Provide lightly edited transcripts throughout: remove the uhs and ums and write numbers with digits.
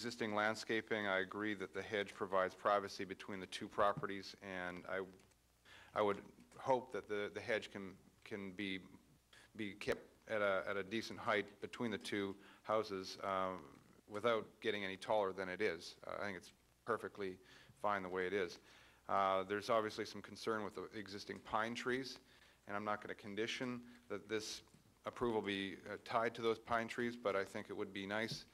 existing landscaping. I agree that the hedge provides privacy between the two properties, and I would hope that the hedge can be kept at a decent height between the two houses without getting any taller than it is. I think it's perfectly fine the way it is. There's obviously some concern with the existing pine trees, and I'm not going to condition that this approval be tied to those pine trees, but I think it would be nice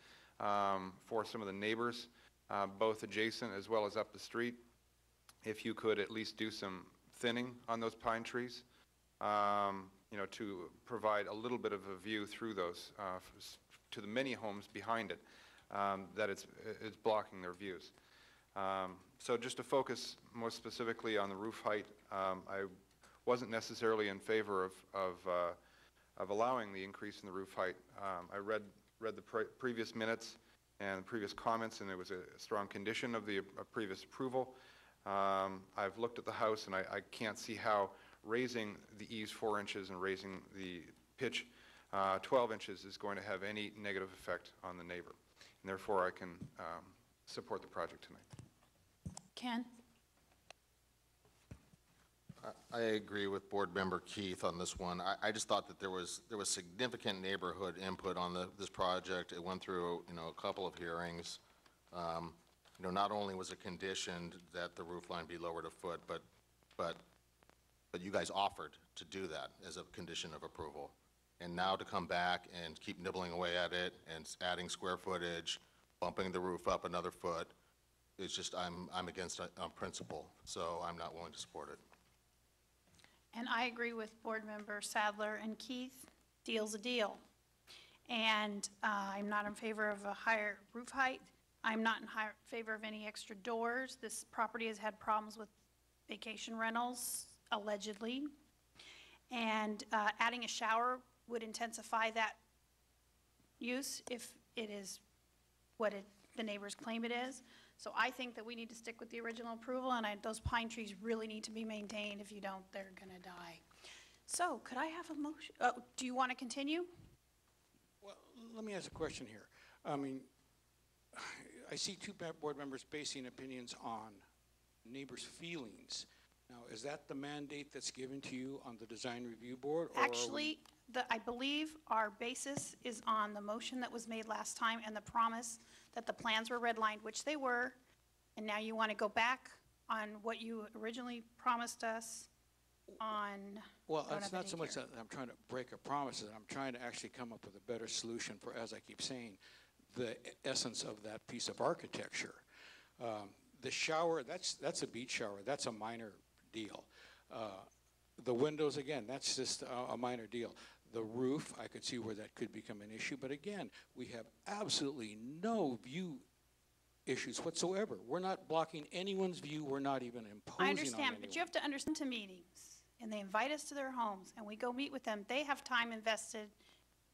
for some of the neighbors, both adjacent as well as up the street, if you could at least do some thinning on those pine trees, you know, to provide a little bit of a view through those to the many homes behind it, that it's blocking their views. So just to focus more specifically on the roof height, I wasn't necessarily in favor of allowing the increase in the roof height. I read the previous minutes and the previous comments, and there was a strong condition of the previous approval. I've looked at the house, and I can't see how raising the eaves 4 inches and raising the pitch 12 inches is going to have any negative effect on the neighbor. And therefore, I can support the project tonight. Ken? I agree with Board Member Keith on this one. I just thought that there was significant neighborhood input on this project. It went through, you know, a couple of hearings. You know, not only was it conditioned that the roof line be lowered a foot, but you guys offered to do that as a condition of approval. And now to come back and keep nibbling away at it and adding square footage, bumping the roof up another foot, it's just, I'm against it on principle, so I'm not willing to support it. And I agree with Board Member Sadler and Keith. Deal's a deal. And I'm not in favor of a higher roof height. I'm not in favor of any extra doors. This property has had problems with vacation rentals, allegedly. And adding a shower would intensify that use if it is what the neighbors claim it is. So I think that we need to stick with the original approval, and those pine trees really need to be maintained. If you don't, they're going to die. So could I have a motion? Do you want to continue? Well, let me ask a question here. I mean, I see two board members basing opinions on neighbors' feelings. Now, is that the mandate that's given to you on the design review board? Or actually, I believe our basis is on the motion that was made last time and the promise that the plans were redlined, which they were, and now you want to go back on what you originally promised us on. Well, it's not so much that I'm trying to break a promise, that I'm trying to actually come up with a better solution for, as I keep saying, the essence of that piece of architecture. The shower, that's a beach shower. That's a minor deal. The windows, again, that's just a minor deal. The roof, I could see where that could become an issue, but again, we have absolutely no view issues whatsoever. We're not blocking anyone's view. We're not even imposing I understand, on anyone. but you have to understand to meetings, and they invite us to their homes, and we go meet with them. They have time invested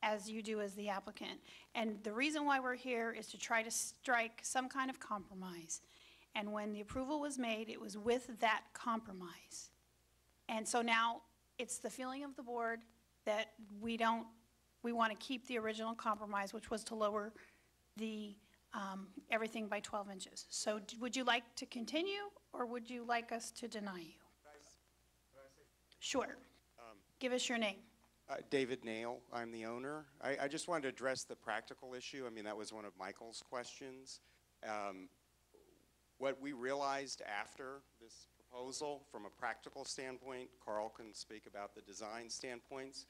as you do as the applicant. And the reason why we're here is to try to strike some kind of compromise. And when the approval was made, it was with that compromise. And so now it's the feeling of the board that we want to keep the original compromise, which was to lower the everything by 12 inches. So would you like to continue, or would you like us to deny you? Sure. Give us your name. David Nail, I'm the owner. I just wanted to address the practical issue. I mean, that was one of Michael's questions. What we realized after this proposal, from a practical standpoint, Carl can speak about the design standpoints.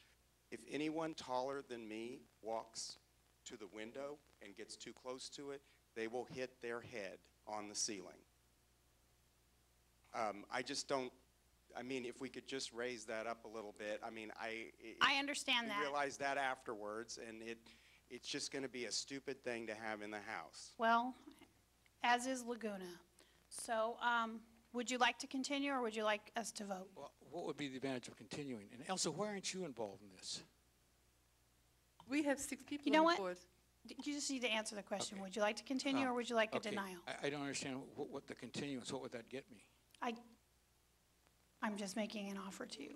If anyone taller than me walks to the window and gets too close to it, they will hit their head on the ceiling. I just don't, I mean, if we could just raise that up a little bit. I mean, I understand that. We realized that afterwards, and it's just going to be a stupid thing to have in the house. Well, as is Laguna. So would you like to continue, or would you like us to vote? Well, what would be the advantage of continuing? And Elsa, why aren't you involved in this? We have 6 people You know on what? the board. You just need to answer the question. Okay. Would you like to continue, or would you like a Okay. denial? I don't understand what the continuance, what would that get me? I'm just making an offer to you.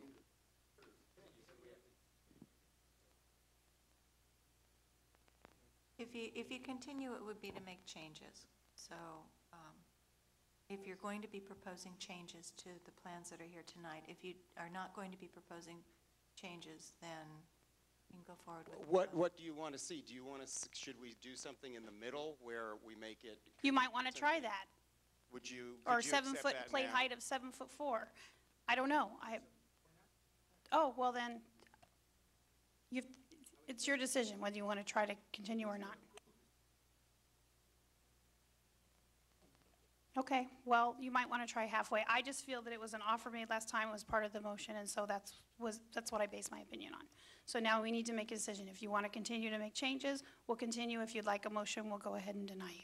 If you continue, it would be to make changes. So if you're going to be proposing changes to the plans that are here tonight, if you are not going to be proposing changes, then you can go forward with What do you want to see? Do you want to, should we do something in the middle where we make it? You might want to try that. Would you Or accept 7-foot that plate now? height of 7'4". I don't know. Oh, well then, it's your decision whether you want to try to continue or not. Okay, well, you might want to try halfway. I just feel that it was an offer made last time, it was part of the motion, and so that's what I base my opinion on. So now we need to make a decision. If you want to continue to make changes, we'll continue. If you'd like a motion, we'll go ahead and deny you.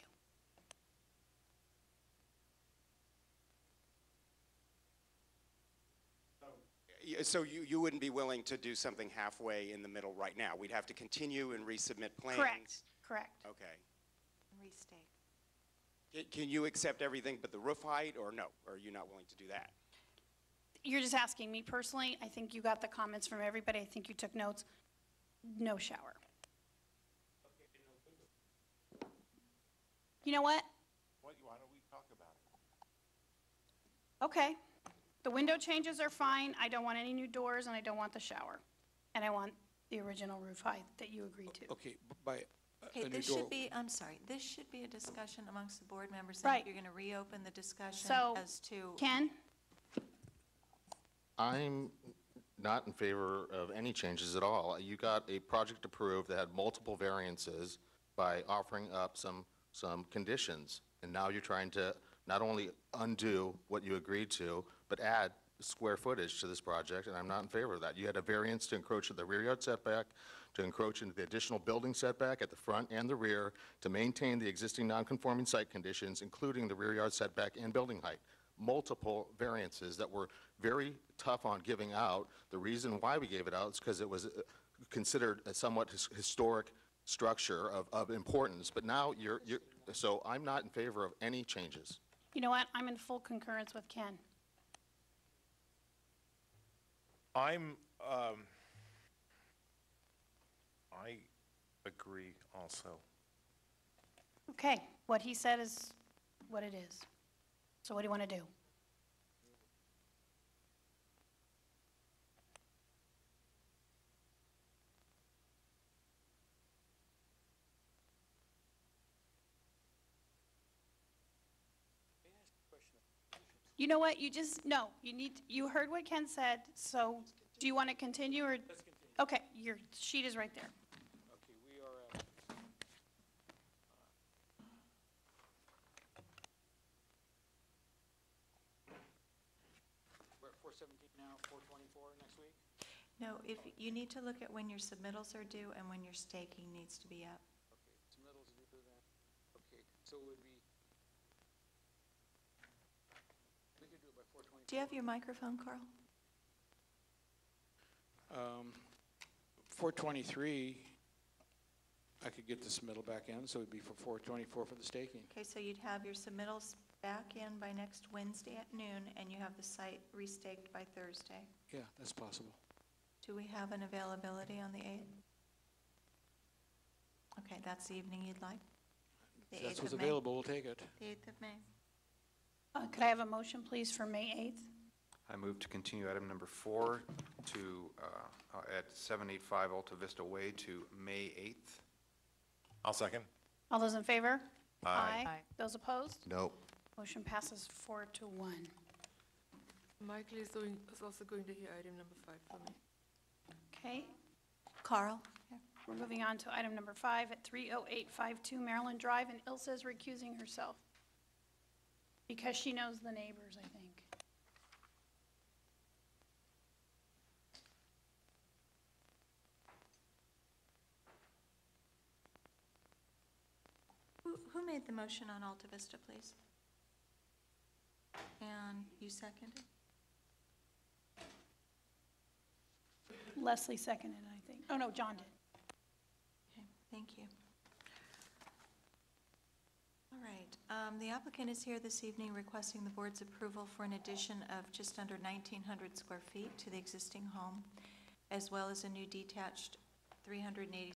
So you wouldn't be willing to do something halfway in the middle right now? We'd have to continue and resubmit plans? Correct. Okay. restate. Can you accept everything but the roof height, or no? Or are you not willing to do that? You're just asking me personally. I think you got the comments from everybody. I think you took notes. No shower. You know what? Why don't we talk about it? Okay. The window changes are fine. I don't want any new doors, and I don't want the shower. And I want the original roof height that you agreed to. Okay, by Okay, a new this door. should be, I'm sorry, this should be a discussion amongst the board members. Right. And you're going to reopen the discussion So, as to. Ken? I'm not in favor of any changes at all. You got a project approved that had multiple variances by offering up some conditions, and now you're trying to not only undo what you agreed to, but add square footage to this project, and I'm not in favor of that. You had a variance to encroach in the rear yard setback, to encroach into the additional building setback at the front and the rear, to maintain the existing nonconforming site conditions, including the rear yard setback and building height. Multiple variances that were very tough on giving out. The reason why we gave it out is because it was considered a somewhat historic structure of importance, but now so I'm not in favor of any changes. You know what? I'm in full concurrence with Ken. I agree also. Okay, what he said is what it is. So what do you want to do? You know what, no, you heard what Ken said, so do you want to continue or? Let's continue. Okay, your sheet is right there. Okay, we are at, we're at 417 now, 424 next week? No, if, you need to look at when your submittals are due and when your staking needs to be up. Okay, submittals due to that. Okay, so it would be, we could do it by 424. Do you have your microphone, Carl? 423, I could get the submittal back in, so it'd be for 424 for the staking. Okay, so you'd have your submittals back in by next Wednesday at noon, and you have the site restaked by Thursday. Yeah, that's possible. Do we have an availability on the 8th? Okay, that's the evening you'd like? The If 8th that's of what's May? available, we'll take it. The 8th of May. Could I have a motion, please, for May 8th? I move to continue item number 4 to, at 785 Alta Vista Way to May 8th. I'll second. All those in favor? Aye. Those opposed? Nope. Motion passes 4-1. Michael is also going to hear item number 5 for me. Okay, Carl? we're moving on to item number 5 at 30852 Maryland Drive, and Ilse is recusing herself because she knows the neighbors, I think. Who made the motion on Alta Vista, please? And you seconded? Leslie seconded, I think. Oh, no, John did. Okay, thank you. All right, the applicant is here this evening requesting the board's approval for an addition of just under 1,900 square feet to the existing home, as well as a new detached 380